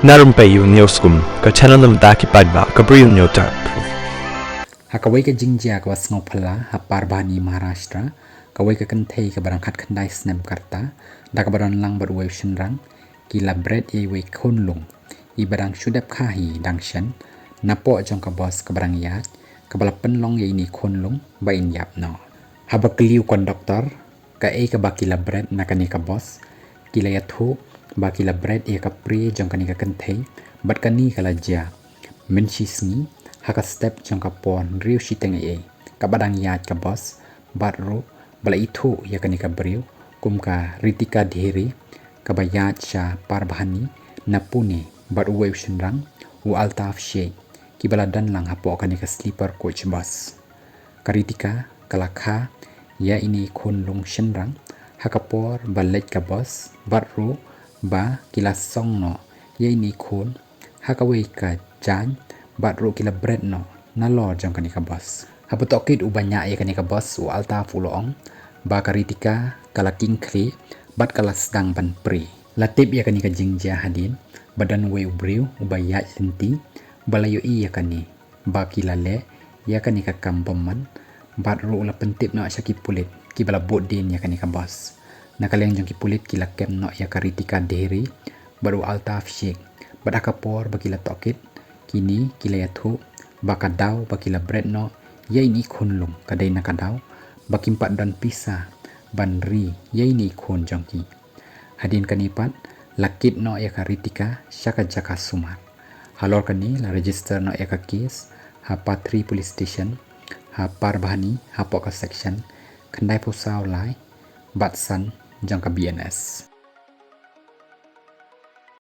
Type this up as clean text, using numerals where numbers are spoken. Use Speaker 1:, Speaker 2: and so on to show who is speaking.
Speaker 1: Narum payu nioskum ka chananam daki padba ka briu nyotar.
Speaker 2: Hakawai ka jingjia ka wasngau phala ha Parbhani Maharashtra kawai ka kanthei ka barang khat khandai snam karta da ka barang lang barwai shenrang kila bread ye wei khonlung I barang shudap khahi dangshan napo jong ka bos ka barang yat ka bala penlong ye ni khonlung ba in yap no habakliu kon doktor ka ka bakila bread na kani ka bos kila yathu bakila bread ye ka pri jong kani ka kanthei bat kani kala ja menshisni haka step jong ka pon riu shiteng ka badang yat ka bos batru bala itu ya kani ka briu kum ka ritika dhiri ka bayat sha Parbhani napune bat uwe shenrang u altaf she ki bala dan lang hapo kani ka sleeper coach bus karitika kalakha ya ini khonlung shenrang hakapor balet ka bus batru ba kila song no ya ini khon hakawe ka jan batru kila bread no nalo jong kani ka bus habutokit ubanya ya kani ka bus u alta fulong ba karitika kala king kri bat kala sedang ban pri latip ya kani ka jingja hadin badan we ubriu ubaya lenti balayo I ya kani ba kila le ya kani ka kambaman batru ula pentip no syaki pulit ki bala bodin ya kani ka bus nakaleng jong ki pulit kila kem no ya karitika deri baru alta fshik badakapor bakila tokit kini kila yathu bakadaw bakila bread no yai ni khonlung kadai nakadaw bakimpat dan pisa banri yai ni khon jongki hadin kanipat lakit no ya karitika syaka jaka sumar halor kani la register no ya ka case ha patri police station ha Parbhani ha poka section khandai pusau lai batsan jangka BNS